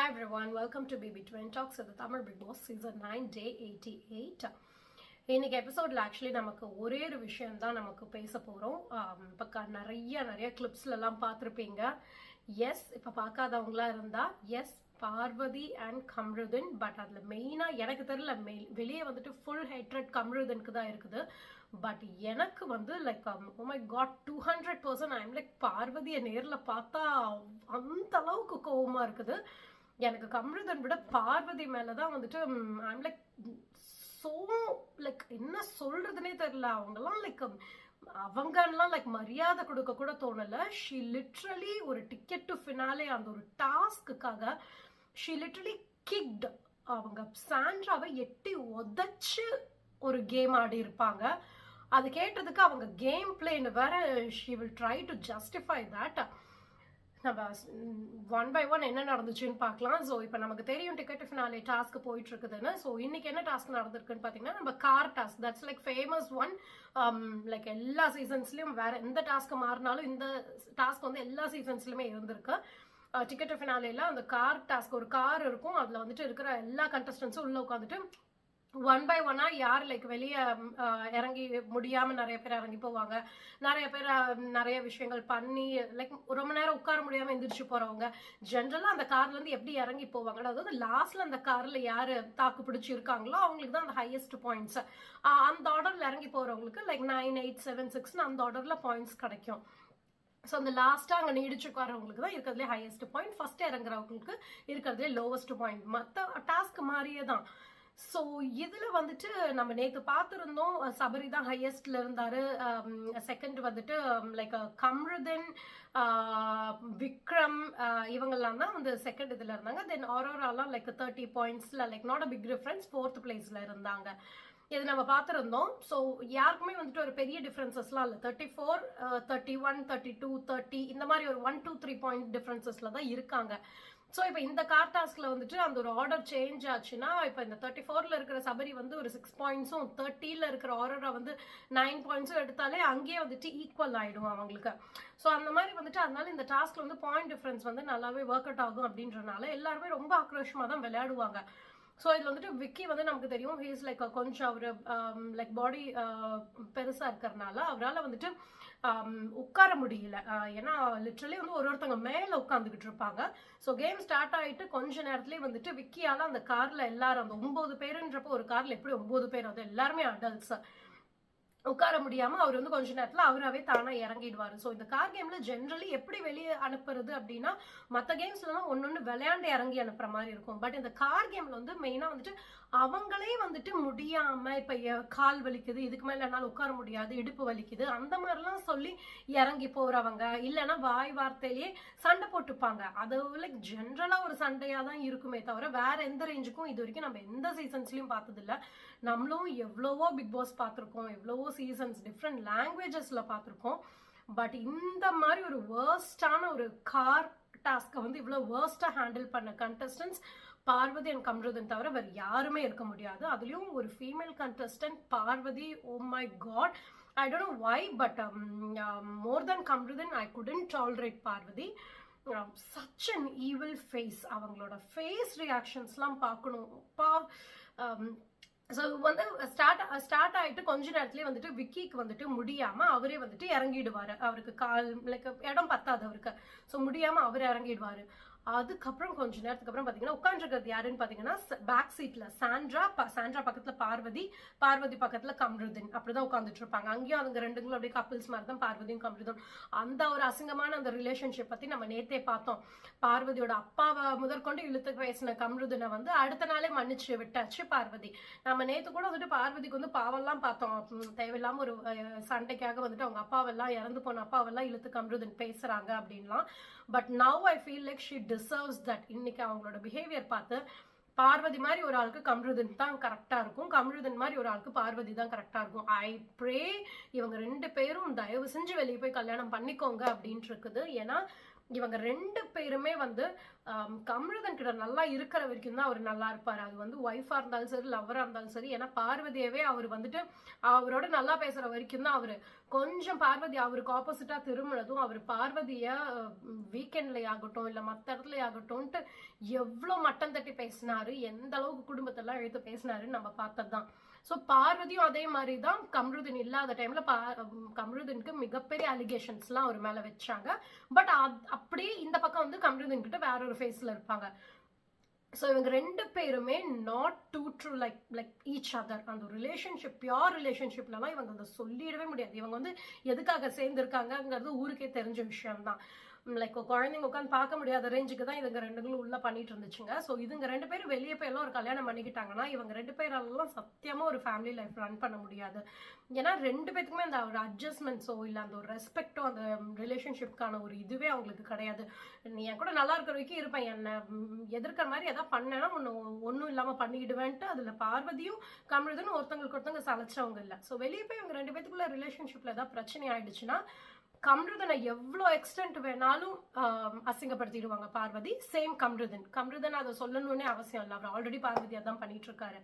Hi everyone, welcome to BB Twin Talks at the Tamil Big Boss Season 9 Day 88. இன்னைக்கு எபிசோட்ல actually நமக்கு ஒரே ஒரு விஷயம் தான் நமக்கு பேச போறோம். இப்போ நிறைய கிளிப்ஸ்லாம் பார்த்துருப்பீங்க. எஸ், இப்போ பார்க்காதவங்களா இருந்தா yes Parvathi and Kamruddin. But அதுல மெயினா எனக்கு தெரியல, வெளியே வந்துட்டு ஃபுல் ஹேட்ரட் கம்ருதனுக்கு தான் இருக்குது. பட் எனக்கு வந்து like oh my god 200% I am like பார்வதியை நேரில் பார்த்தா அந்த அளவுக்கு கோவமா இருக்குது. எனக்கு கம்ருதன் விட பார்வதி மேலதான் வந்துட்டு ஐ எம் லைக் சோ லைக் என்ன சொல்றதுனே தெரியல. அவங்கெல்லாம் லைக் அவங்கெல்லாம் லைக் மரியாதை கொடுக்க கூட தோணல. ஷி லிட்ரலி ஒரு டிக்கெட் டு ஃபினாலே அந்த ஒரு டாஸ்க்குக்காக ஷி லிட்ரலி கிக்ட். அவங்க சாண்ட்ராவை எட்டி உதச்சு ஒரு கேம் ஆடி இருப்பாங்க. அது கேட்டதுக்கு அவங்க கேம் பிளேன்னு வேற she will try to justify that. நம்ம ஒன் பை ஒன் என்ன நடந்துச்சுன்னு பார்க்கலாம். ஸோ இப்போ நமக்கு தெரியும் டிக்கெட் ஃபினாலே டாஸ்க் போயிட்டு இருக்குதுன்னு. ஸோ இன்னைக்கு என்ன டாஸ்க் நடந்திருக்குன்னு பார்த்தீங்கன்னா நம்ம car task. That's like famous one. Like எல்லா சீசன்ஸ்லயும் வேற எந்த டாஸ்க் மாறினாலும் இந்த டாஸ்க் வந்து எல்லா சீசன்ஸ்லயுமே இருந்திருக்கு. டிக்கெட் ஃபினாலேல அந்த கார் டாஸ்க், ஒரு கார் இருக்கும், அதுல வந்துட்டு இருக்கிற எல்லா கண்டஸ்டன்ஸும் உள்ள உட்காந்துட்டு ஒன் பை ஒன்னா யார் லைக் வெளியே இறங்கி முடியாம நிறைய பேர் இறங்கி போவாங்க. நிறைய பேர் நிறைய விஷயங்கள் பண்ணி லைக் ரொம்ப நேரம் உட்கார முடியாம எந்திரிச்சு போறவங்க ஜென்ரலா அந்த கார்ல இருந்து எப்படி இறங்கி போவாங்க. அதாவது லாஸ்ட்ல அந்த கார்ல யாரு தாக்கு பிடிச்சி இருக்காங்களோ அவங்களுக்கு தான் அந்த ஹையஸ்ட் பாயிண்ட்ஸ். அந்த ஆர்டர்ல இறங்கி போறவங்களுக்கு லைக் 9, 8, 7, 6 அந்த ஆர்டர்ல பாயிண்ட்ஸ் கிடைக்கும். ஸோ அந்த லாஸ்ட்டாக அங்கே நீடிச்சு உட்காரவங்களுக்கு தான் இருக்கிறதுலே ஹையஸ்ட் பாயிண்ட், ஃபர்ஸ்ட் இறங்குறவங்களுக்கு இருக்கிறதுலே லோவஸ்ட் பாயிண்ட். மற்ற டாஸ்க் மாதிரியே தான். ஸோ இதில் வந்துட்டு நம்ம நேற்று பார்த்துருந்தோம் சபரி தான் ஹையஸ்ட்ல இருந்தாரு. செகண்ட் வந்துட்டு லைக் கம்ருதன், விக்ரம் இவங்கெல்லாம் தான் வந்து செகண்ட் இதில் இருந்தாங்க. தென் ஆரோராலாம் லைக் 30 பாயிண்ட்ஸ்ல like not a big difference 4th பிளேஸ்ல இருந்தாங்க. இது நம்ம பார்த்துருந்தோம். ஸோ யாருக்குமே வந்துட்டு ஒரு பெரிய டிஃப்ரென்சஸ்லாம் இல்லை. 34, 31, 32, 30 இந்த மாதிரி ஒரு 1, 2, 3 பாயிண்ட் டிஃப்ரென்சஸ்ல தான் இருக்காங்க. ஸோ இப்போ இந்த கார் டாஸ்க்ல வந்துட்டு அந்த ஒரு ஆர்டர் சேஞ்ச் ஆச்சுன்னா இப்போ இந்த 34ல இருக்கிற சபரி வந்து ஒரு 6 பாயிண்ட்ஸும் 30ல இருக்கிற ஆர்டரை வந்து 9 பாயிண்ட்ஸும் எடுத்தாலே அங்கேயே வந்துட்டு ஈக்குவல் ஆயிடும் அவங்களுக்கு. ஸோ அந்த மாதிரி வந்துட்டு அதனால இந்த டாஸ்க்ல வந்து பாயிண்ட் டிஃபரன்ஸ் வந்து நல்லாவே ஒர்க் அவுட் ஆகும் அப்படின்றனால எல்லாருமே ரொம்ப ஆக்ரோஷமா தான் விளையாடுவாங்க. ஸோ இது வந்துட்டு விக்கி வந்து நமக்கு தெரியும் ஹீஸ் லைக் கொஞ்சம் அவர் லைக் பாடி பெருசாக இருக்கிறதுனால அவரால் வந்துட்டு உட்கார முடியல. ஏன்னா லிட்ரலி வந்து ஒருத்தவங்க மேலே உட்காந்துக்கிட்டு இருப்பாங்க. ஸோ கேம் ஸ்டார்ட் ஆகிட்டு கொஞ்ச நேரத்துலேயே வந்துட்டு விக்கியால் அந்த காரில் எல்லாரும் அந்த 9 பேருன்றப்போ ஒரு காரில் எப்படி 9 பேர் அது எல்லாருமே அடல்ட்ஸ் உட்கார முடியாம அவர் வந்து கொஞ்ச நேரத்துல அவராவே தானா இறங்கிடுவாரு. ஸோ இந்த கார் கேம்ல ஜென்ரலி எப்படி வெளியே அனுப்புறது அப்படின்னா மற்ற கேம்ஸ்லாம் ஒன்னொன்னு விளையாண்டு இறங்கி அனுப்புற மாதிரி இருக்கும். பட் இந்த கார் கேம்ல வந்து மெயினா வந்துட்டு அவங்களே வந்துட்டு முடியாம இப்ப கால் வலிக்குது, இதுக்கு மேல என்னால உட்கார முடியாது, இடுப்பு வலிக்குது அந்த மாதிரிலாம் சொல்லி இறங்கி போறவங்க, இல்லைன்னா வாய் வார்த்தையிலேயே சண்டை போட்டுப்பாங்க. அது லைக் ஜென்ரலா ஒரு சண்டையா தான் இருக்குமே தவிர வேற எந்த ரேஞ்சுக்கும் இது வரைக்கும் நம்ம எந்த சீசன்ஸ்லயும் பார்த்தது இல்லை. நம்மளும் எவ்வளவோ பிக் பாஸ் பார்த்துருக்கோம், எவ்வளவோ சீசன்ஸ் டிஃப்ரெண்ட் லாங்குவேஜஸ்ல பார்த்துருக்கோம். பட் இந்த மாதிரி ஒரு வேர்ஸ்டான ஒரு கார் டாஸ்கை வந்து இவ்வளவு வேர்ஸ்டா ஹேண்டில் பண்ண கண்டஸ்டன்ஸ் பார்வதி அண்ட் கம்ருதன் தவிர வேற யாருமே இருக்க முடியாது. அதுலயும் ஒரு female contestant Parvathi, oh my god, I don't know why but more than Kamruddin I couldn't tolerate Parvathi. Such an evil face. அவங்களோட ஃபேஸ் ரியாக்ஷன்ஸ்லாம் பார்க்கணும். ஸோ வந்து ஸ்டார்ட் ஆகிட்டு கொஞ்ச நேரத்துலேயே வந்துட்டு விக்கிக்கு வந்துட்டு முடியாமல் அவரே வந்துட்டு இறங்கிடுவார். அவருக்கு கால் லைக் இடம் பத்தாது அவருக்கு. ஸோ முடியாமல் அவர் இறங்கிடுவார். அதுக்கப்புறம் கொஞ்ச நேரத்துக்கு அப்புறம் பார்த்தீங்கன்னா உட்காந்துருக்கிறது யாருன்னு பார்த்தீங்கன்னா பேக் சீட்ல சாண்ட்ரா பக்கத்துல பார்வதி பக்கத்துல கம்ருதன் அப்படிதான் உட்காந்துட்டு இருப்பாங்க. அங்கேயும் அவங்க ரெண்டுங்களும் அப்படியே கப்பிள்ஸ் மாதிரி தான் பார்வதியும் கம்ருதன். அந்த ஒரு அசிங்கமான அந்த ரிலேஷன்ஷிப் பத்தி நம்ம நேத்தே பார்த்தோம். பார்வதியோட அப்பாவை முதற்கொண்டு இழுத்து பேசின கம்ருதனை வந்து அடுத்த நாளே மன்னிச்சு விட்டாச்சு பார்வதி. நம்ம நேத்து கூட வந்துட்டு பார்வதிக்கு வந்து பாவெல்லாம் பார்த்தோம். தேவையில்லாம ஒரு சண்டைக்காக வந்துட்டு அவங்க அப்பாவெல்லாம் இறந்து போன அப்பாவெல்லாம் இழுத்து கம்ருதன் பேசுறாங்க அப்படின்லாம். But now I feel like she deserves that. இன்னைக்கு அவங்களோட பிஹேவியர் பார்த்து பார்வதி மாதிரி ஒரு ஆளுக்கு கம்ருதன் தான் கரெக்டா இருக்கும், கம்ருதன் மாதிரி ஒரு ஆளுக்கு பார்வதி தான் கரெக்டா இருக்கும். ஐ ப்ரே இவங்க 2 பேரும் தயவு செஞ்சு வெளியே போய் கல்யாணம் பண்ணிக்கோங்க அப்படின்ட்டு இருக்குது. ஏன்னா இவங்க 2 பேருமே வந்து கமருதன் கிட்ட நல்லா இருக்கிற வரைக்கும் தான் அவர் நல்லா இருப்பாரு. அது வந்து ஒய்ஃபா இருந்தாலும் சரி, லவ்வரா இருந்தாலும் சரி. ஏன்னா பார்வதியவே அவர் வந்துட்டு அவரோட நல்லா பேசுற வரைக்கும் தான் அவரு. கொஞ்சம் பார்வதி அவருக்கு ஆப்போசிட்டா திரும்பினதும் அவர் பார்வதிய வீக்கெண்ட்ல ஆகட்டும் இல்ல மத்த இடத்துல ஆகட்டும்ட்டு எவ்வளவு மட்டம் தட்டி பேசினாரு, எந்த அளவுக்கு குடும்பத்தெல்லாம் எழுத்து பேசினாருன்னு நம்ம பார்த்ததுதான். ஸோ பார்வதியும் அதே மாதிரி தான் கமருதீன் இல்லாத டைம்ல கமருதீனுக்கு மிகப்பெரிய அலிகேஷன்ஸ்லாம் அவர் மேல வச்சாங்க. பட் அப்படியே இந்த பக்கம் வந்து கமருதீன் கிட்ட வேற ஒரு ஃபேஸ்ல இருப்பாங்க. ஸோ இவங்க ரெண்டு பேருமே not too true like each other. அந்த ரிலேஷன்ஷிப் பியோர் ரிலேஷன்ஷிப்லலாம் இவங்க அதை சொல்லிடவே முடியாது. இவங்க வந்து எதுக்காக சேர்ந்துருக்காங்கிறது ஊருக்கே தெரிஞ்ச விஷயம்தான். லைக் குழந்தைங்க உட்காந்து பார்க்க முடியாத ரேஞ்சுக்கு தான் இதுங்க ரெண்டுங்களும் உள்ள பண்ணிட்டு இருந்துச்சுங்க. ஸோ இதுங்க ரெண்டு பேரும் வெளியே போயெல்லாம் ஒரு கல்யாணம் பண்ணிக்கிட்டாங்கன்னா இவங்க ரெண்டு பேரெல்லாம் சத்தியமா ஒரு ஃபேமிலி லைஃப் ரன் பண்ண முடியாது. ஏன்னா ரெண்டு பேத்துக்குமே அந்த ஒரு அட்ஜஸ்ட்மெண்ட்ஸோ இல்லை அந்த ஒரு ரெஸ்பெக்டோ அந்த ரிலேஷன்ஷிப்கான ஒரு இதுவே அவங்களுக்கு கிடையாது. நீ என் கூட நல்லா இருக்கிற வரைக்கும் இருப்பேன், என்ன எதிர்க்கிற மாதிரி எதாவது பண்ணேன்னா ஒன்றும் இல்லாமல் பண்ணிடுவேன்ட்டு அதில் பார்வதியும் கமருதனும் ஒருத்தங்களுக்கு ஒருத்தவங்க சலைச்சவங்க இல்லை. ஸோ வெளியே போய் இவங்க ரெண்டு பேத்துக்குள்ள ரிலேஷன்ஷிப்ல ஏதாவது பிரச்சனை ஆயிடுச்சுன்னா கமருதனை எவ்வளோ எக்ஸ்டென்ட் வேணாலும் அசிங்கப்படுத்திடுவாங்க பார்வதி. சேம் கமருதன் அதை சொல்லணும்னே அவசியம் இல்லை, அவர் ஆல்ரெடி பார்வதி அதான் பண்ணிட்டு இருக்காரு.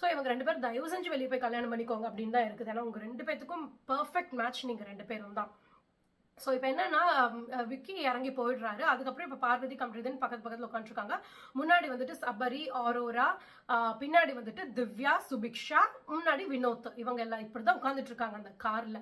ஸோ இவங்க ரெண்டு பேரும் தயவு செஞ்சு வெளியே போய் கல்யாணம் பண்ணிக்கோங்க அப்படின்னு தான் இருக்குது. ஏன்னா உங்க ரெண்டு பேத்துக்கும் பர்ஃபெக்ட் மேட்ச் நீங்க ரெண்டு பேரும் தான். ஸோ இப்போ என்னன்னா விக்கி இறங்கி போயிடுறாரு. அதுக்கப்புறம் இப்போ பார்வதி கமருதன் பக்கத்துல உட்காந்துருக்காங்க. முன்னாடி வந்துட்டு சபரி, ஆரோரா, பின்னாடி வந்துட்டு திவ்யா, சுபிக்ஷா, முன்னாடி வினோத். இவங்க எல்லாம் இப்படிதான் உட்காந்துட்டு இருக்காங்க அந்த கார்ல.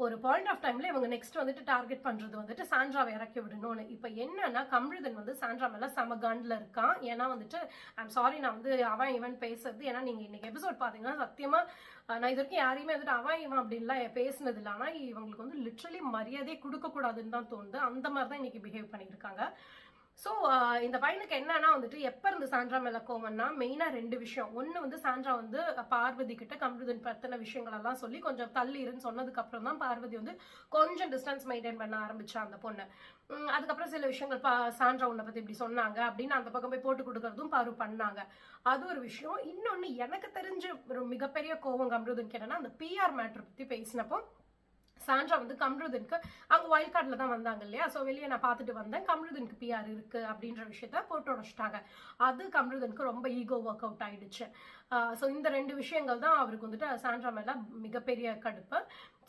ஒரு பாயிண்ட் ஆஃப் டைம்ல இவங்க நெக்ஸ்ட் வந்துட்டு டார்கெட் பண்றது வந்துட்டு சாண்ட்ராவை இறக்கி விடணும்னு. இப்ப என்னன்னா கமருதன் வந்து சாண்ட்ரா மேல சமகாண்ட்ல இருக்கான். ஏன்னா வந்துட்டு ஐம் சாரி நான் வந்து அவன் இவன் பேசுறது. ஏன்னா நீங்க இன்னைக்கு எபிசோட் பாத்தீங்கன்னா சத்தியமா நான் இது வரைக்கும் யாரையுமே வந்துட்டு அவன் இவன் அப்படின்லாம் பேசினது இல்லை. ஆனா இவங்களுக்கு வந்து லிட்ரலி மரியாதையே கொடுக்க கூடாதுன்னு தான் தோணுது. அந்த மாதிரி தான் இன்னைக்கு பிஹேவ் பண்ணியிருக்காங்க. ஸோ இந்த பையனுக்கு என்னன்னா வந்துட்டு எப்போ இருந்து சாண்ட்ரா மேல கோவம்னா மெயினாக ரெண்டு விஷயம். ஒன்று வந்து சாண்ட்ரா வந்து பார்வதி கிட்ட கமருதன் பத்தின விஷயங்கள் எல்லாம் சொல்லி கொஞ்சம் தள்ளி இருன்னு சொன்னதுக்கு அப்புறம் தான் பார்வதி வந்து கொஞ்சம் டிஸ்டன்ஸ் மெயின்டைன் பண்ண ஆரம்பிச்சா அந்த பொண்ணு. அதுக்கப்புறம் சில விஷயங்கள் சாண்ட்ரா உன்னை பத்தி இப்படி சொன்னாங்க அப்படின்னு அந்த பக்கம் போய் போட்டு கொடுக்கறதும் பாரு பண்ணாங்க. அது ஒரு விஷயம். இன்னொன்னு எனக்கு தெரிஞ்ச ஒரு மிகப்பெரிய கோவம் கமருதனுக்கு என்னன்னா அந்த பிஆர் மேட்ரு பத்தி பேசினப்போ சாண்ட்ரா வந்து கமருதனுக்கு அங்கே வைல்ட் கார்டில் தான் வந்தாங்க இல்லையா. ஸோ வெளியே நான் பார்த்துட்டு வந்தேன், கமருதனுக்கு பிஆர் இருக்கு அப்படின்ற விஷயத்த போட்டு உடச்சிட்டாங்க. அது கமருதனுக்கு ரொம்ப ஈகோ ஒர்க் அவுட் ஆயிடுச்சு. ஸோ இந்த ரெண்டு விஷயங்கள் தான் அவருக்கு வந்துட்டு சாண்ட்ரா மேல மிகப்பெரிய கடுப்பு.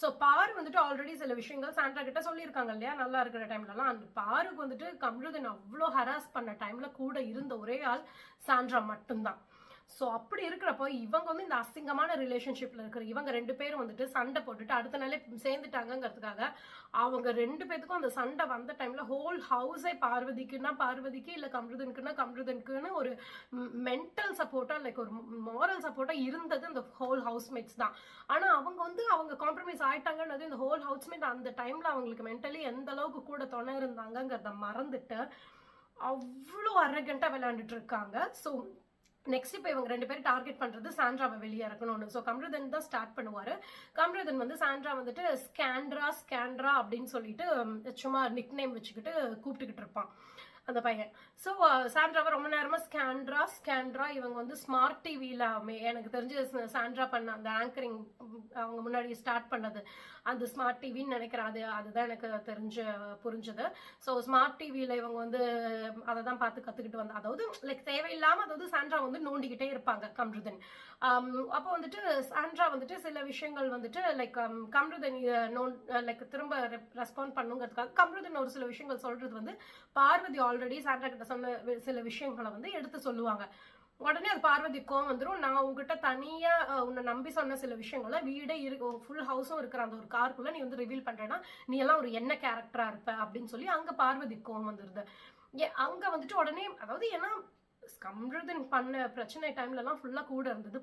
ஸோ பாரு வந்துட்டு ஆல்ரெடி சில விஷயங்கள் சாண்ட்ரா கிட்ட சொல்லியிருக்காங்க இல்லையா நல்லா இருக்கிற டைம்லலாம். அந்த பாருக்கு வந்துட்டு கமருதன் அவ்வளோ ஹராஸ் பண்ண டைம்ல கூட இருந்த ஒரே ஆள் சாண்ட்ரா மட்டும்தான். ஸோ அப்படி இருக்கிறப்போ இவங்க வந்து இந்த அசிங்கமான ரிலேஷன்ஷிப்ல இருக்கிற இவங்க ரெண்டு பேரும் வந்துட்டு சண்டை போட்டுட்டு அடுத்த நாளே சேர்ந்துட்டாங்கிறதுக்காக அவங்க ரெண்டு பேத்துக்கும் அந்த சண்டை வந்த டைம்ல ஹோல் ஹவுஸே பார்வதிக்குன்னா பார்வதிக்கு இல்லை கமருதனுக்குன்னு ஒரு மென்டல் சப்போர்ட்டா லைக் ஒரு மாரல் சப்போர்ட்டா இருந்தது இந்த ஹோல் ஹவுஸ்மேட்ஸ் தான். ஆனா அவங்க காம்ப்ரமைஸ் ஆயிட்டாங்கன்றது இந்த ஹோல் ஹவுஸ்மேட் அந்த டைம்ல அவங்களுக்கு மென்டலி எந்த அளவுக்கு கூட துணை இருந்தாங்கிறத மறந்துட்டு அவ்வளோ அரகண்டா விளையாண்டுட்டு இருக்காங்க. ஸோ நெக்ஸ்ட் இப்போ இவங்க ரெண்டு பேரும் டார்கெட் பண்றது சாண்ட்ராவை வெளியே இறக்கணும்னு. ஸோ கமருதன் தான் ஸ்டார்ட் பண்ணுவாரு. கமருதன் வந்து சாண்ட்ரா வந்துட்டு ஸ்கேண்ட்ரா அப்படின்னு சொல்லிட்டு சும்மா நிக் நேம் வச்சுக்கிட்டு கூப்பிட்டுக்கிட்டு இருப்பான் அந்த பையன். ஸோ சாண்ட்ராவை ரொம்ப நேரமா ஸ்கேண்ட்ரா இவங்க வந்து ஸ்மார்ட் டிவியில எனக்கு தெரிஞ்சு சாண்ட்ரா பண்ண அந்த ஆங்கரிங் அவங்க முன்னாடி ஸ்டார்ட் பண்ணது அந்த ஸ்மார்ட் டிவின்னு நினைக்கிறேன். அதுதான் எனக்கு புரிஞ்சது. ஸோ ஸ்மார்ட் டிவியில இவங்க வந்து அதை தான் பார்த்து கத்துக்கிட்டு வந்தா, அதாவது லைக் தேவையில்லாம அதாவது சாண்ட்ரா வந்து நோண்டிக்கிட்டே இருப்பாங்க கமருதன். அப்போ வந்துட்டு சாண்ட்ரா வந்துட்டு சில விஷயங்கள் வந்துட்டு லைக் கமருதன் லைக் திரும்ப ரெஸ்பாண்ட் பண்ணுங்கிறதுக்காக கமருதன் ஒரு சில விஷயங்கள் சொல்றது வந்து பார்வதி ஆல்ரெடி சாண்ட்ரா கிட்ட சொன்ன சில விஷயங்களை வந்து எடுத்து சொல்லுவாங்க. உடனே அது பார்வதி கோவம் வந்துடும். நான் உங்ககிட்ட தனியா உன்னை நம்பி சொன்ன சில விஷயங்கள வீடே இருக்கு ஃபுல் ஹவுஸும் இருக்கிற அந்த ஒரு காருக்குள்ள நீ வந்து ரிவீல் பண்றேன்னா நீ எல்லாம் ஒரு என்ன கேரக்டரா இருப்ப அப்படின்னு சொல்லி அங்க பார்வதி கோவம் வந்துருது. அங்க வந்துட்டு உடனே அதாவது ஏன்னா கமருதன் பண்ண பிரச்சனை டைம்ல எல்லாம் ஃபுல்லா கூட இருந்தது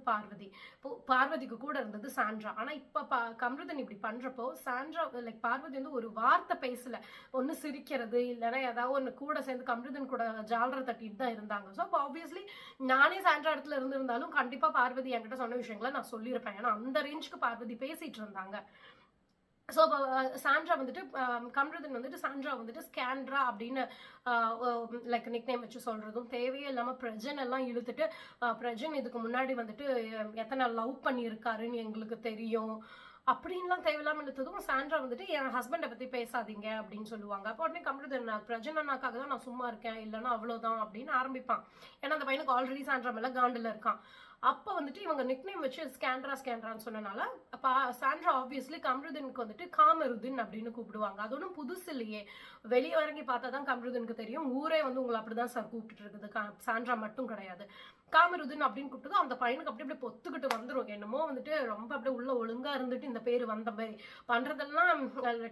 பார்வதிக்கு கூட இருந்தது சாண்ட்ரா. ஆனா இப்ப கமருதன் இப்படி பண்றப்போ சாண்ட்ரா லைக் பார்வதி வந்து ஒரு வார்த்தை பேசல, ஒண்ணு சிரிக்கிறது இல்லைன்னா ஏதாவது ஒண்ணு கூட சேர்ந்து கமருதன் கூட ஜாலரை தட்டிட்டு தான் இருந்தாங்க. ஸோ ஆப்வியஸ்லி நானே சாண்ட்ரா இடத்துல இருந்திருந்தாலும் கண்டிப்பா பார்வதி என்கிட்ட சொன்ன விஷயங்களை நான் சொல்லியிருப்பேன். ஏன்னா அந்த ரேஞ்சுக்கு பார்வதி பேசிட்டு இருந்தாங்க. ஸோ சாண்ட்ரா வந்துட்டு கமருதன் வந்துட்டு சாண்ட்ரா வந்துட்டு ஸ்கேண்ட்ரா அப்படின்னு லைக் நிக் நேம் வச்சு சொல்றதும் தேவையே இல்லாமல் பிரஜன் எல்லாம் இழுத்துட்டு பிரஜன் இதுக்கு முன்னாடி வந்துட்டு எத்தனை லவ் பண்ணியிருக்காருன்னு எங்களுக்கு தெரியும் அப்படின்லாம் தேவையில்லாம இழுத்ததும் சாண்ட்ரா வந்துட்டு என் ஹஸ்பண்டை பத்தி பேசாதீங்க அப்படின்னு சொல்லுவாங்க. அப்போ உடனே கம்ருதீன் பிரஜனனாக்காக தான் நான் சும்மா இருக்கேன், இல்லைன்னா அவ்வளவுதான் அப்படின்னு ஆரம்பிப்பான். ஏன்னா அந்த பையனுக்கு ஆல்ரெடி சாண்ட்ரா மேல காண்டில் இருக்கான். அப்போ வந்துட்டு இவங்க நிக்நேம் வச்சு ஸ்கேண்ட்ரான்னு சொன்னனால சாண்ட்ரா ஆப்வியஸ்லி கம்ருதீனுக்கு வந்துட்டு காமருதீன் அப்படின்னு கூப்பிடுவாங்க. அது ஒன்றும் புதுசு இல்லையே, வெளியே இறங்கி பார்த்தா தான் கம்ருதீனுக்கு தெரியும். ஊரே வந்து உங்களை அப்படிதான் சார் கூப்பிட்டு இருக்குது, சாண்ட்ரா மட்டும் கிடையாது. காமருதீன் அப்படின்னு கூப்பிட்டு அந்த பையனுக்கு அப்படி அப்படி பொத்துக்கிட்டு வந்துடும். என்னமோ வந்துட்டு ரொம்ப அப்படியே உள்ள ஒழுங்கா இருந்துட்டு இந்த பேர் வந்த மாதிரி பண்றதெல்லாம்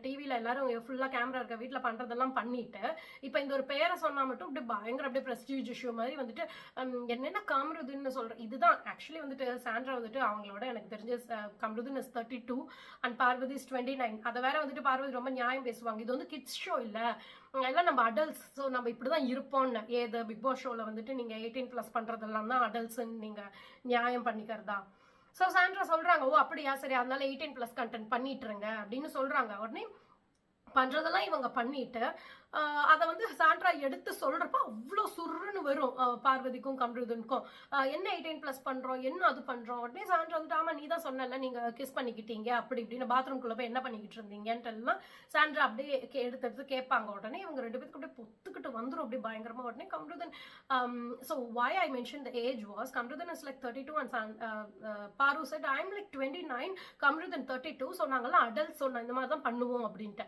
டிவியில எல்லாரும் ஃபுல்லா கேமரா இருக்க வீட்டுல பண்றதெல்லாம் பண்ணிட்டு இப்ப இந்த ஒரு பேரை சொன்னா மட்டும் அப்படி பயங்கர அப்படியே பிரஸ்டீஜ் இஷ்யூ மாதிரி வந்துட்டு என்னென்ன காமருதீன் சொல்றேன். இதுதான் ஆக்சுவலி வந்துட்டு சாண்ட்ரா வந்துட்டு அவங்களோட எனக்கு தெரிஞ்ச Kamruddin is 32 and Parvathi is 29. அதை வேற வந்துட்டு பார்வதி ரொம்ப நியாயம் பேசுவாங்க. இது வந்து கிட்ஸ் ஷோ இல்ல, எல்லாம் நம்ம அடல்ட்ஸ், ஸோ நம்ம இப்படிதான் இருப்போம்னு. ஏது பிக் பாஸ் ஷோல வந்துட்டு நீங்க 18+ பண்றதெல்லாம் தான் அடல்ட்ஸ் நீங்க நியாயம் பண்ணிக்கிறதா? ஸோ சாண்ட்ரா சொல்றாங்க, ஓ அப்படியா சரி, அதனால 18+ கண்டென்ட் பண்ணிட்டுருங்க அப்படின்னு சொல்றாங்க. உடனே பண்றதெல்லாம் இவங்க பண்ணிட்டு அதை வந்து சாண்ட்ரா எடுத்து சொல்றப்ப அவ்வளோ சுருன்னு வரும் பார்வதிக்கும் கம்ருதீனுக்கும். என்ன 18+ பண்றோம், என்ன அது பண்றோம். உடனே சாண்ட்ரா வந்துட்டு ஆமா நீ தான் சொன்னல நீங்க கிஸ் பண்ணிக்கிட்டீங்க அப்படி இப்படின்னு, பாத்ரூம்குள்ள போய் என்ன பண்ணிக்கிட்டு இருந்தீங்கன்ட்டு எல்லாம் சாண்ட்ரா அப்படியே எடுத்து கேட்பாங்க. உடனே இவங்க 2 பேருக்கு அப்படியே பொத்துக்கிட்டு வந்துடும் அப்படி பயங்கரமா. உடனே Kamrudeen so why I mentioned the age was Kamruddin is like 32 and Paru said I'm like 29, Kamruddin 32, so நாங்கெல்லாம் அடல்ட், ஸோ இந்த மாதிரி தான் பண்ணுவோம் அப்படின்ட்டு.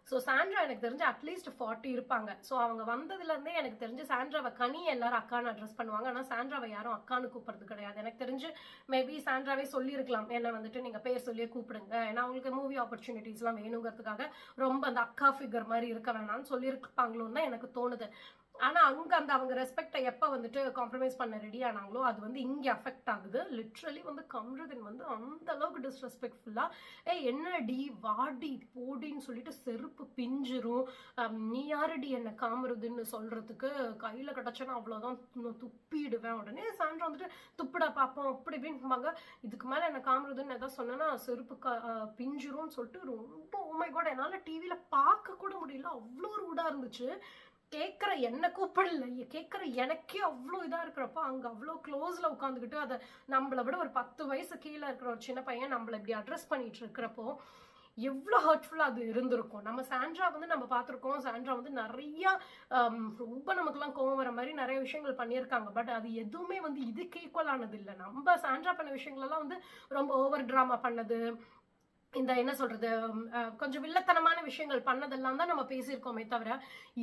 ஸோ சாண்ட்ரா எனக்கு தெரிஞ்சு அட்லீஸ்ட் 40 இருப்பாங்க. ஸோ அவங்க வந்ததுல இருந்தே எனக்கு தெரிஞ்சு சாண்ட்ராவை கனி எல்லாரும் அக்கான்னு அட்ரஸ் பண்ணுவாங்க. ஆனால் சாண்ட்ராவை யாரும் அக்கான்னு கூப்பிடுறது கிடையாது. எனக்கு தெரிஞ்சு மேபி சாண்ட்ராவே சொல்லியிருக்கலாம், என்ன வந்துட்டு நீங்க பேர் சொல்லியே கூப்பிடுங்க, ஏன்னா அவங்களுக்கு மூவி ஆப்பர்ச்சுனிட்டிஸ்லாம் வேணுங்கிறதுக்காக ரொம்ப அந்த அக்கா ஃபிகர் மாதிரி இருக்க வேணாம்னு சொல்லியிருப்பாங்களோன்னு தான் எனக்கு தோணுது. ஆனா அங்க அந்த அவங்க ரெஸ்பெக்டை எப்ப வந்துட்டு காம்ப்ரமைஸ் பண்ண ரெடி ஆனாங்களோ அது வந்து இங்க அஃபெக்ட் ஆகுது. லிட்ரலி வந்து கம்ருதீன் வந்து அந்த அளவுக்கு டிஸ்ரெஸ்பெக்ட்ஃபுல்லா என்னடி வாடி போடின்னு சொல்லிட்டு செருப்பு பிஞ்சிரும், நீ யாரடி என்ன காமருதீன்னு சொல்றதுக்கு, கையில கிடைச்சனா அவ்வளவுதான் துப்பிடுவேன். உடனே சாண்ட்ரா வந்துட்டு துப்பிடா பாப்போம் அப்படி இப்படின்னு, இதுக்கு மேல என்ன காமருதீன் ஏதாவது சொன்னா செருப்பு பிஞ்சிரும்னு சொல்லிட்டு ரொம்ப ஓமை கூட என்னால டிவியில பார்க்க கூட முடியல, அவ்வளோ ரூடா இருந்துச்சு. கேட்குற என்ன கூப்பிடல, கேட்குற எனக்கே அவ்வளோ இதாக இருக்கிறப்ப அங்கே அவ்வளோ க்ளோஸில் உட்காந்துக்கிட்டு அதை நம்மளை விட ஒரு 10 வயசு கீழே இருக்கிற ஒரு சின்ன பையன் நம்மளை இப்படி அட்ரஸ் பண்ணிட்டு இருக்கிறப்போ எவ்வளோ ஹர்ட்ஃபுல்லாக அது இருந்திருக்கும். நம்ம சாண்ட்ரா வந்து நம்ம பார்த்துருக்கோம், சாண்ட்ரா வந்து நிறையா ரொம்ப நமக்குலாம் கோவம் வர மாதிரி நிறைய விஷயங்கள் பண்ணியிருக்காங்க. பட் அது எதுவுமே வந்து இதுக்கு ஈக்குவலானது இல்லை. நம்ம சாண்ட்ரா பண்ண விஷயங்களெல்லாம் வந்து ரொம்ப ஓவர் ட்ராமா பண்ணது, இந்த என்ன சொல்றது கொஞ்சம் வில்லத்தனமான விஷயங்கள் பண்ணதெல்லாம் தான் நம்ம பேசியிருக்கோமே தவிர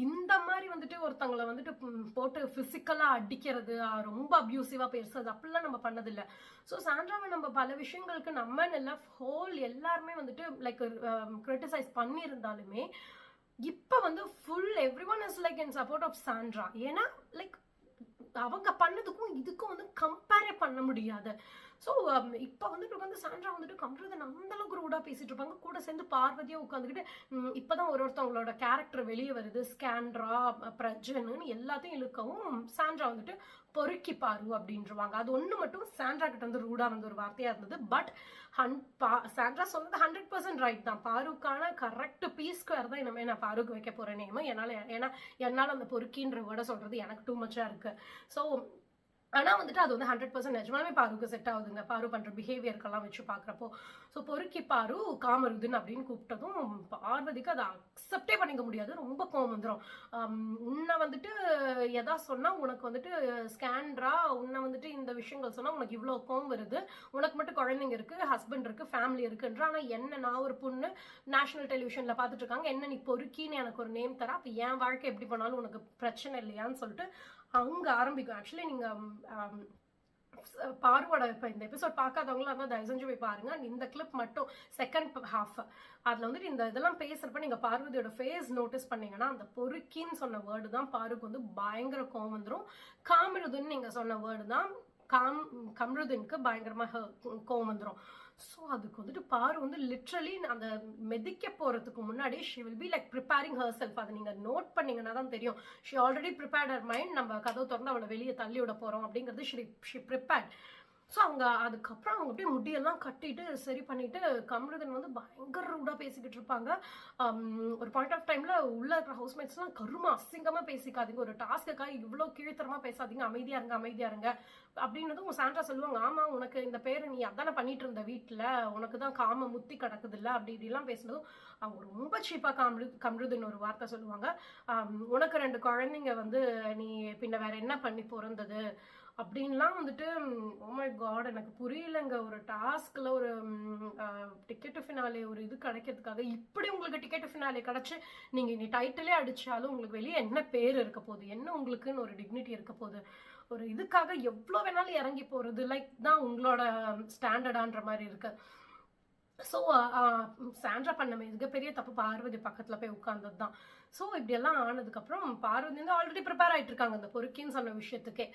இந்த மாதிரி வந்துட்டு ஒருத்தங்களை வந்துட்டு போட்டு பிசிக்கலா அடிக்கிறது, ரொம்ப அப்யூசிவா பேசுறது அப்படிலாம் நம்ம பண்ணதில்லை. ஸோ சாண்ட்ராவை நம்ம பல விஷயங்களுக்கு நம்ம இல்லை ஹோல் எல்லாருமே வந்துட்டு லைக் கிரிட்டிசைஸ் பண்ணியிருந்தாலுமே இப்ப வந்து full everyone is like in support of Sandra. ஏன்னா லைக் அவங்க பண்ணதுக்கும் இதுக்கும் வந்து கம்பேரே பண்ண முடியாது. ஸோ இப்போ வந்துட்டு சாண்ட்ரா வந்துட்டு கம்ருதீன் அந்த அளவுக்கு ரூடா பேசிட்டு இருப்பாங்க. கூட சேர்ந்து பார்வதியா உட்காந்துக்கிட்டு இப்பதான் ஒருத்தவங்களோட கேரக்டர் வெளியே வருது, ஸ்கேண்ட்ரா பிரஜன்னு எல்லாத்தையும் இழுக்கவும் சாண்ட்ரா வந்துட்டு பொறுக்கி பாரு அப்படின்றவாங்க. அது ஒண்ணு மட்டும் சாண்ட்ரா கிட்ட வந்து ரூடா வந்து ஒரு வார்த்தையா இருந்தது. பட் சாண்ட்ரா சொன்னது 100% ரைட் தான். பாருக்கான கரெக்ட் பீஸ்க்கு தான் இனிமே நான் பாருக்கு வைக்க போறேன் நேம். ஏன்னா என்னால அந்த பொறுக்கின்ற வேர்டை சொல்றது எனக்கு டூ மச்சா இருக்கு. ஸோ ஆனா வந்துட்டு அது வந்து 100% நிஜமாலுமே பாருக்கு செட் ஆகுதுங்க, பாரு பண்ற பிஹேவியர்க்கெல்லாம் வச்சு பாக்குறப்போ. ஸோ பொறுக்கி பாரு காமருதீன் அப்படின்னு கூப்பிட்டதும் பார்வதிக்கு அதை அக்செப்டே பண்ணிக்க முடியாது, ரொம்ப கோவம் வந்துடும். உன்னை வந்துட்டு எதா சொன்னா உனக்கு வந்துட்டு ஸ்கேண்ட்ரா, உன்னை வந்துட்டு இந்த விஷயங்கள் சொன்னா உனக்கு இவ்வளோ கோவம் வருது, உனக்கு மட்டும் குழந்தைங்க இருக்கு, ஹஸ்பண்ட் இருக்கு, ஃபேமிலி இருக்குன்ற, ஆனா என்ன நான் ஒரு பொண்ணு நேஷனல் டெலிவிஷன்ல பாத்துட்டு இருக்காங்க, என்ன நீ பொறுக்கின்னு எனக்கு ஒரு நேம் தர, அப்ப என் வாழ்க்கை எப்படி பண்ணாலும் உனக்கு பிரச்சனை இல்லையான்னு சொல்லிட்டு அங்க ஆரம்பிக்கும். ஆக்சுவலி நீங்க பாருவோட இப்ப இந்த எபிசோட் பார்க்காதவங்களும் அதான் தயவு செஞ்சு போய் பாருங்க. இந்த கிளிப் மட்டும் செகண்ட் ஹாஃப் அதுல வந்துட்டு இந்த இதெல்லாம் பேசுறப்ப நீங்க பார்வதியோட ஃபேஸ் நோட்டீஸ் பண்ணீங்கன்னா அந்த பொறுக்கின்னு சொன்ன வேர்டு தான் பாருக்கு வந்து பயங்கர கோவம் வந்துடும். காமருதீன் நீங்க சொன்ன வேர்டு தான் கம்ருதீனுக்கு பயங்கரமா கோவம் வந்துடும். ஸோ அதுக்கு வந்துட்டு பாரு வந்து லிட்ரலி அந்த மெதிக்க போறதுக்கு முன்னாடி she will be like preparing her self. அதை நீங்க நோட் பண்ணீங்கன்னா தான் தெரியும். She already prepared her mind, நம்ம கதவு திறந்து அவளை வெளியே தள்ளி விட போறோம் அப்படிங்கிறது ஷி ப்ரிப்பேர்ட். ஸோ அவங்க அதுக்கப்புறம் அவங்க அப்படியே முடியெல்லாம் கட்டிட்டு சரி பண்ணிட்டு கமருதன் வந்து பயங்கர ரூடா பேசிக்கிட்டு இருப்பாங்க. ஒரு பாயிண்ட் ஆஃப் டைம்ல உள்ள இருக்கிற ஹவுஸ்மேட்ஸ்லாம் கருமா அசிங்கமா பேசிக்காதீங்க, ஒரு டாஸ்க்குக்காக இவ்வளோ கீழ்த்தரமா பேசாதீங்க, அமைதியா இருங்க அமைதியா இருங்க அப்படின்னதும் சாண்ட்ரா சொல்லுவாங்க, ஆமா உனக்கு இந்த பேரை நீ அதானே பண்ணிட்டு இருந்த வீட்டுல, உனக்கு தான் காம முத்தி கிடக்குது இல்ல அப்படி இப்படிலாம் பேசினதும் அவங்க ரொம்ப சீப்பா கமருதன் ஒரு வார்த்தை சொல்லுவாங்க, உனக்கு 2 குழந்தைங்க வந்து நீ பின்ன வேற என்ன பண்ணி பிறந்தது அப்படின்லாம் வந்துட்டு. ஓ மை காட், எனக்கு புரியலங்க. ஒரு டாஸ்க்ல ஒரு டிக்கெட் ஃபினாலே ஒரு இது கிடைக்கிறதுக்காக இப்படி உங்களுக்கு டிக்கெட் ஃபினாலே கிடைச்சு நீங்க இனி டைட்டிலே அடிச்சாலும் உங்களுக்கு வெளியே என்ன பேர் இருக்க போகுது, என்ன உங்களுக்குன்னு ஒரு டிக்னிட்டி இருக்க போகுது, ஒரு இதுக்காக எவ்வளோ வேணாலும் இறங்கி போறது லைக் தான் உங்களோட ஸ்டாண்டர்டான்ற மாதிரி இருக்கு. ஸோ சாண்ட்ரா பண்ண மிகப்பெரிய தப்பு பார்வதி பக்கத்தில் போய் உட்கார்ந்தது தான். ஸோ இப்படியெல்லாம் ஆனதுக்கப்புறம் பார்வதி வந்து ஆல்ரெடி ப்ரிப்பேர் ஆகிட்டு இருக்காங்க அந்த பொறுக்கின்னு சொன்ன விஷயத்துக்கே.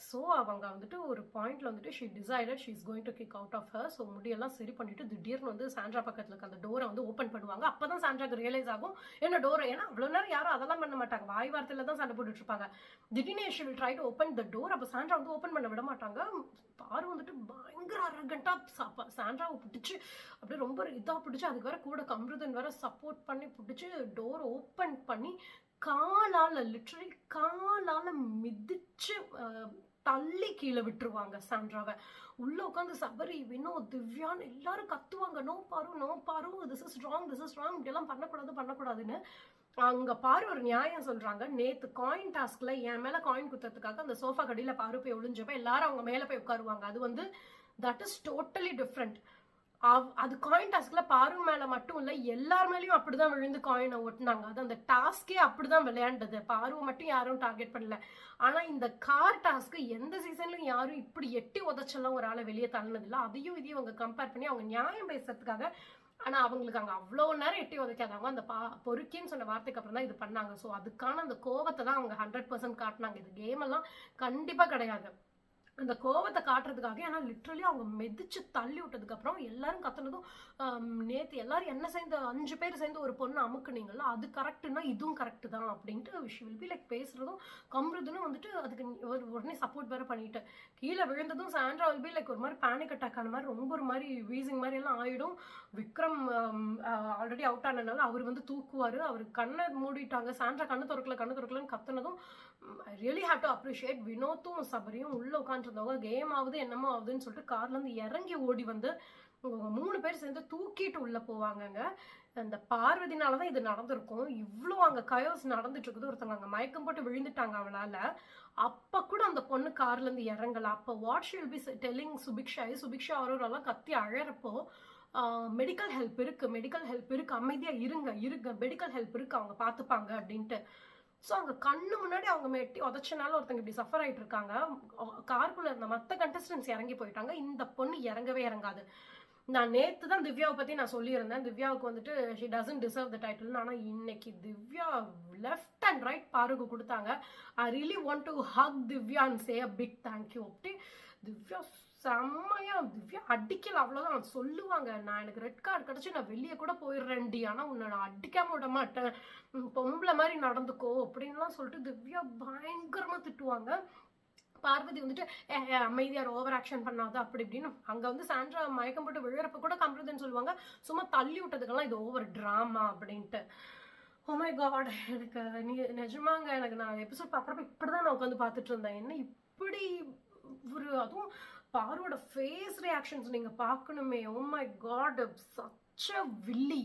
ஸோ அவங்க வந்துட்டு ஒரு பாயிண்ட்ல வந்துட்டு she decided she is going to kick out of her. So முடியெல்லாம் சரி பண்ணிட்டு திடீர்னு வந்து சாண்ட்ரா பக்கத்தில் இருக்க அந்த டோரை வந்து ஓப்பன் பண்ணுவாங்க. அப்போ தான் சாண்ட்ராக்கு ரியலைஸ் ஆகும் என்ன டோரை, ஏன்னா அவ்வளோ நேரம் யாரும் அதெல்லாம் பண்ண மாட்டாங்க, வாய் வார்த்தையில தான் சண்டை போட்டுட்டு இருப்பாங்க. திடீர்னு she will try to open the door. அப்போ சாண்ட்ரா வந்து ஓப்பன் பண்ண விட மாட்டாங்க. பாரு வந்துட்டு பயங்கர அரகண்டா சாண்ட்ராவை பிடிச்சி அப்படியே ரொம்ப இதாக பிடிச்சி, அதுக்கு வேற கூட கமருதன் வேற சப்போர்ட் பண்ணி பிடிச்சி டோர் ஓப்பன் பண்ணி காலால லிட்டரலி காலால மிதிச்சு தள்ளி கீழே விட்டுருவாங்க சாண்ட்ராவை. உள்ள உட்காந்து சபரி, வினோத், திவ்யான்னு எல்லாரும் கத்துவாங்க, நோ பாரு நோ பாரு, திஸ் இஸ் ராங் இப்படியெல்லாம் பண்ணக்கூடாதுன்னு. அங்க பாரு ஒரு நியாயம் சொல்றாங்க, நேத்து காயின் டாஸ்க்ல என் மேல காயின் குத்துறதுக்காக அந்த சோஃபா கடியில பாரு போய் ஒளிஞ்சப்ப எல்லாரும் அவங்க மேல போய் உட்காருவாங்க. அது வந்து தட் இஸ் டோட்டலி டிஃப்ரெண்ட். அது காயின் டாஸ்க்ல பாரு மேல மட்டும் இல்ல, எல்லார் மேலயும் அப்படிதான் விழுந்து காயினை ஒட்டினாங்க. அது அந்த டாஸ்கே அப்படிதான் விளையாண்டது. பாருவை மட்டும் யாரும் டார்கெட் பண்ணல. ஆனா இந்த கார் டாஸ்க் எந்த சீசன்லயும் யாரும் இப்படி எட்டி உதச்செல்லாம் ஒரு ஆளை வெளியே தள்ளினது இல்லை. அதையும் இதையும் அவங்க கம்பேர் பண்ணி அவங்க நியாயம் பேசுறதுக்காக, ஆனா அவங்களுக்கு அங்க அவ்வளவு நேரம் எட்டி உதைக்காதவங்க அந்த பொறுக்கின்னு சொன்ன வார்த்தைக்கு அப்புறம் தான் இது பண்ணாங்க. ஸோ அதுக்கான அந்த கோவத்தை தான் அவங்க 100% காட்டினாங்க. இது கேம் எல்லாம் கண்டிப்பா கிடையாது. அந்த கோவத்தை காட்டுறதுக்காக, ஏன்னா லிட்ரலி அவங்க மெதிச்சு தள்ளி விட்டதுக்கு அப்புறம் எல்லாரும் கத்துனதும், நேத்து எல்லாரும் என்ன சேர்ந்து 5 பேர் சேர்ந்து ஒரு பொண்ணு அமுக்குனீங்கல்ல, அது கரெக்டுன்னா இதுவும் கரெக்ட் தான் அப்படின்ட்டு வில் பி லைக் பேசுறதும், கம்ருதுன்னு வந்துட்டு அதுக்கு உடனே சப்போர்ட் வேற பண்ணிட்டு கீழே விழுந்ததும் சாண்ட்ரா வில் பி லைக் ஒரு மாதிரி பேனிக் அட்டாக் ஆன மாதிரி ரொம்ப ஒரு மாதிரி வீசிங் மாதிரி எல்லாம் ஆயிடும். விக்ரம் ஆல்ரெடி அவுட் ஆனதுனால அவர் வந்து தூக்குவாரு. அவர் கண்ணை மூடிட்டாங்க, சாண்ட்ரா கண்ணு திறக்கலன்னு கத்துனதும் I really have to appreciate வினோத்தும் சபரியும் உள்ள உட்காந்துருந்தவங்க கேம் ஆகுது என்னமோ ஆகுதுன்னு சொல்லிட்டு கார்ல இருந்து இறங்கி ஓடி வந்து 3 பேர் சேர்ந்து தூக்கிட்டு உள்ள போவாங்கங்க. அந்த பார்வதினாலதான் இது நடந்திருக்கும். இவ்வளவு அங்க கயோஸ் நடந்துட்டு இருக்குது. ஒருத்தவங்க அங்க மயக்கம் போட்டு விழுந்துட்டாங்க அவளால. அப்ப கூட அந்த பொண்ணு கார்ல இருந்து இறங்கல. அப்ப what she will be telling Subiksha அவரெல்லாம் கத்தி அழறப்போ, மெடிக்கல் ஹெல்ப் இருக்கு அமைதியா இருங்க மெடிக்கல் ஹெல்ப் இருக்கு அவங்க பாத்துப்பாங்க அப்படின்ட்டு. ஸோ அவங்க கண்ணு முன்னாடி அவங்க மெட்டி உதச்சனால ஒருத்தங்க இப்படி சஃபர் ஆயிட்டு இருக்காங்க. காருக்குள்ள இருந்த மற்ற கண்டஸ்டன்ஸ் இறங்கி போயிட்டாங்க. இந்த பொண்ணு இறங்கவே இறங்காது. நான் நேத்து தான் திவ்யாவை பத்தி நான் சொல்லியிருந்தேன், திவ்யாவுக்கு வந்துட்டு she doesn't deserve the title. ஆனா இன்னைக்கு திவ்யா லெஃப்ட் அண்ட் ரைட் பாருக்கு கொடுத்தாங்க. I really want to hug Divya and say a big thank you. அப்படி திவ்யா செம்மையா, திவ்யா அடிக்கல அவ்வளவுதான் சொல்லுவாங்க. நான் எனக்கு ரெட் கார்டு கிடைச்சு நான் வெளியே கூட போயிடுறேன்டி, ஆனா உன்னை நான் அடிக்காம விட மாட்டேன், பொம்பளை மாதிரி நடந்துக்கோ அப்படின்லாம் சொல்லிட்டு திவ்யா பயங்கரமா திட்டுவாங்க. பார்வதி வந்துட்டு அமைதியார் ஓவர் ஆக்ஷன் பண்ணாத அப்படி இப்படின்னு. அங்க வந்து சாண்ட்ரா மயக்கம் போட்டு விழுறப்ப கூட கமருதன் சொல்லுவாங்க, சும்மா தள்ளி விட்டதுக்கெல்லாம் இது ஓவர் டிராமா அப்படின்ட்டு. ஓ மை காட், எனக்கு நிஜமாங்க எனக்கு நான் எபிசோட் பார்க்குறப்ப இப்படிதான் நான் உட்காந்து பார்த்துட்டு இருந்தேன். என்ன இப்படி ஒரு, அதுவும் பாரோட ஃபேஸ் ரியாக்ஷன்ஸ் நீங்க பார்க்கணுமே. Oh my god, such a வில்லி.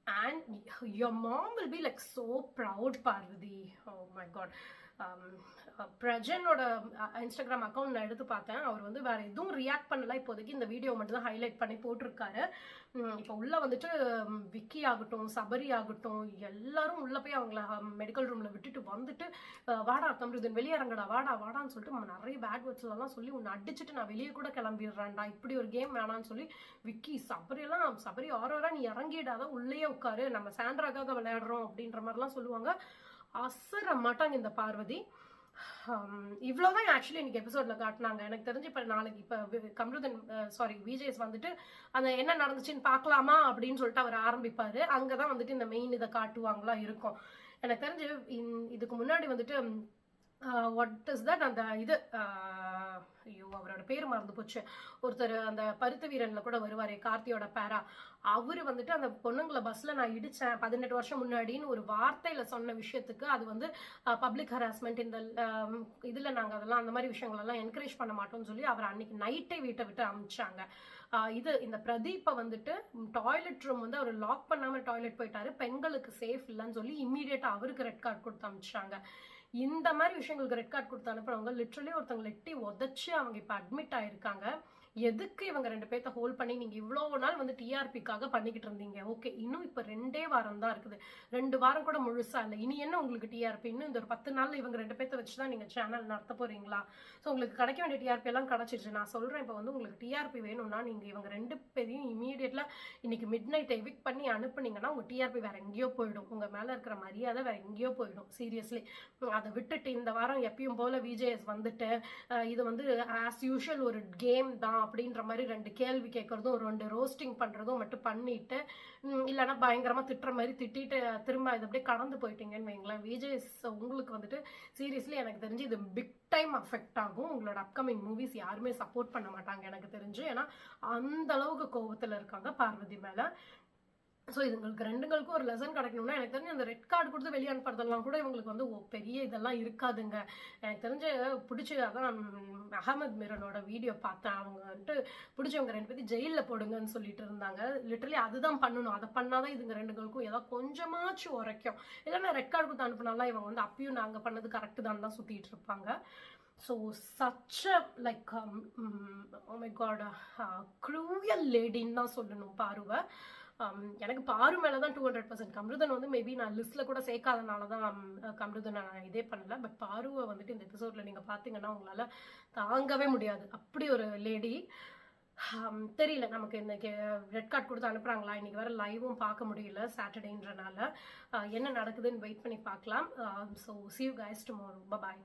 and your mom will be like so proud, Parvati. Oh my god. பிரஜனோட இன்ஸ்டாகிராம் அக்கௌண்ட் நான் எடுத்து பார்த்தேன். அவர் வந்து வேற எதுவும் ரியாக்ட் பண்ணல, இப்போதைக்கு இந்த வீடியோ மட்டும் தான் ஹைலைட் பண்ணி போட்டிருக்காரு. இப்போ உள்ள வந்துட்டு விக்கி ஆகட்டும், சபரி ஆகட்டும், எல்லாரும் உள்ள போய் அவங்கள மெடிக்கல் ரூம்ல விட்டுட்டு வந்துட்டு, வாடா கமருதன் வெளியே இறங்கடா, வாடான்னு சொல்லிட்டு நிறைய பேட் வேர்ட்ஸ் எல்லாம் சொல்லி உன்னை அடிச்சுட்டு நான் வெளியே கூட கிளம்பிடுறேன்டா, இப்படி ஒரு கேம் வேணான்னு சொல்லி விக்கி சபரி ஆரோரா நீ இறங்கிடாத, உள்ளேயே உட்காரு, நம்ம சாண்ட்ராக்காக விளையாடுறோம் அப்படின்ற மாதிரிலாம் சொல்லுவாங்க. அசர மாட்டாங்க இந்த பார்வதி. இவ்வளவுதான் ஆக்சுவலி இன்னைக்கு எபிசோட்ல காட்டினாங்க. எனக்கு தெரிஞ்சு இப்ப நாளைக்கு இப்ப கமருதன் விஜேஸ் வந்துட்டு அந்த என்ன நடந்துச்சுன்னு பாக்கலாமா அப்படின்னு சொல்லிட்டு அவர் ஆரம்பிப்பாரு. அங்கதான் வந்துட்டு இந்த மெயின் இதை காட்டுவாங்களா இருக்கும். எனக்கு தெரிஞ்சு இதுக்கு முன்னாடி வந்துட்டு வாட் இஸ் தட் அந்த இது ஐயோ அவரோட பேர் மறந்து போச்சு. ஒருத்தர் அந்த பருத்து வீரன்ல கூட வருவாரே கார்த்தியோட பேரா, அவரு வந்துட்டு அந்த பொண்ணுங்களை பஸ்ல நான் இடிச்சேன் 18 வருஷம் முன்னாடின்னு ஒரு வார்த்தையில சொன்ன விஷயத்துக்கு அது வந்து பப்ளிக் ஹராஸ்மெண்ட். இந்த இதுல நாங்க அதெல்லாம் அந்த மாதிரி விஷயங்கள் எல்லாம் என்கரேஜ் பண்ண மாட்டோம்னு சொல்லி அவர் அன்னைக்கு நைட்டே வீட்டை விட்டு அனுப்பிச்சாங்க. இது இந்த பிரதீப்பை வந்துட்டு டாய்லெட் ரூம் வந்து அவர் லாக் பண்ணாம டாய்லெட் போயிட்டாரு, பெண்களுக்கு சேஃப் இல்லைன்னு சொல்லி இம்மீடியட்டா அவருக்கு ரெட் கார்டு கொடுத்து அனுப்பிச்சாங்க. இந்த மாதிரி விஷயங்களுக்கு ரெட் கார்டு கொடுத்து அனுப்புறவங்க லிட்ரலி ஒருத்தவங்க லெட்டி உதச்சு அவங்க இப்ப அட்மிட் ஆயிருக்காங்க. எதுக்கு இவங்க 2 பேர்த்த ஹோல்ட் பண்ணி நீங்க இவ்வளவு நாள் வந்து டிஆர்பிக்காக பண்ணிக்கிட்டு இருந்தீங்க? ஓகே, இன்னும் இப்ப 2 வாரம் தான் இருக்குது, 2 வாரம் கூட முழுசா இல்லை. இனி என்ன உங்களுக்கு டிஆர்பி? இன்னும் இந்த ஒரு 10 நாள்ல இவங்க 2 பேர்த்த வச்சுதான் நீங்க சேனல் நடத்த போறீங்களா? ஸோ உங்களுக்கு கிடைக்க வேண்டிய டிஆர்பி எல்லாம் கிடைச்சிருச்சு. நான் சொல்றேன், இப்ப வந்து உங்களுக்கு டிஆர்பி வேணும்னா நீங்க இவங்க 2 பேரையும் இமீடியட்லா இன்னைக்கு மிட் நைட் எவிக் பண்ணி அனுப்புனீங்கன்னா உங்க டிஆர்பி வேற எங்கேயோ போயிடும், உங்க மேல இருக்கிற மரியாதை வேற எங்கேயோ போயிடும். சீரியஸ்லி அதை விட்டுட்டு இந்த வாரம் எப்பயும் போல விஜேஎஸ் வந்துட்டு இது வந்து ஆஸ் யூஷுவல் ஒரு கேம் தான் அப்படின்ற மாதிரி 2 கேள்வி கேட்கறதும் 2 ரோஸ்டிங் பண்றதும் மட்டும் பண்ணிட்டு இல்லைன்னா பயங்கரமா திட்டுற மாதிரி திட்டிட்டு திரும்ப இது அப்படியே கடந்து போயிட்டீங்கன்னு வைங்களேன். விஜேஎஸ் உங்களுக்கு வந்துட்டு சீரியஸ்லி எனக்கு தெரிஞ்சு இது பிக் டைம் அஃபெக்ட் ஆகும். உங்களோட அப்கமிங் மூவிஸ் யாருமே சப்போர்ட் பண்ண மாட்டாங்க எனக்கு தெரிஞ்சு. ஏன்னா அந்த அளவுக்கு கோபத்துல இருக்காங்க பார்வதி மேல. ஸோ இதுங்களுக்கு 2ங்களுக்கும் ஒரு லெசன் கிடைக்கணும்னா எனக்கு தெரிஞ்சு அந்த ரெட் கார்டு கொடுத்து வெளியே அனுப்புறதெல்லாம் கூட இவங்களுக்கு வந்து பெரிய இதெல்லாம் இருக்காதுங்க. எனக்கு தெரிஞ்சு பிடிச்சி அதான் அகமது மிரனோட வீடியோ பார்த்தேன். அவங்க வந்துட்டு பிடிச்சவங்க 2 பேரும் ஜெயிலில் போடுங்கன்னு சொல்லிட்டு இருந்தாங்க. லிட்டரலி அதுதான் பண்ணணும். அதை பண்ணாதான் இதுங்க 2ங்களுக்கும் ஏதாவது கொஞ்சமாச்சும் உரைக்கும். இல்லைன்னா ரெட் கார்டு கொடுத்து அனுப்புனாலாம் இவங்க வந்து அப்பயும் நாங்கள் பண்ணது கரெக்டு தான் சுற்றிட்டு இருப்பாங்க. So such a like oh my god cruel lady ன்னு தான் சொல்லணும் பாருவை. எனக்கு பாரு மேலதான் 200%. கம்ருதன் வந்து மேபி நான் லிஸ்ட்ல கூட சேர்க்காதனாலதான் கம்ருதனை நான் இதே பண்ணல. பட் பாருவை வந்துட்டு இந்த எபிசோட்ல நீங்க பாத்தீங்கன்னா உங்களால தாங்கவே முடியாது, அப்படி ஒரு லேடி. தெரியல நமக்கு இன்னைக்கு ரெட் கார்டு கொடுத்து அனுப்புறாங்களா, இன்னைக்கு வேற லைவும் பார்க்க முடியல சாட்டர்டேன்றனால. என்ன நடக்குதுன்னு வெயிட் பண்ணி பார்க்கலாம். So see you guys tomorrow. Bye bye.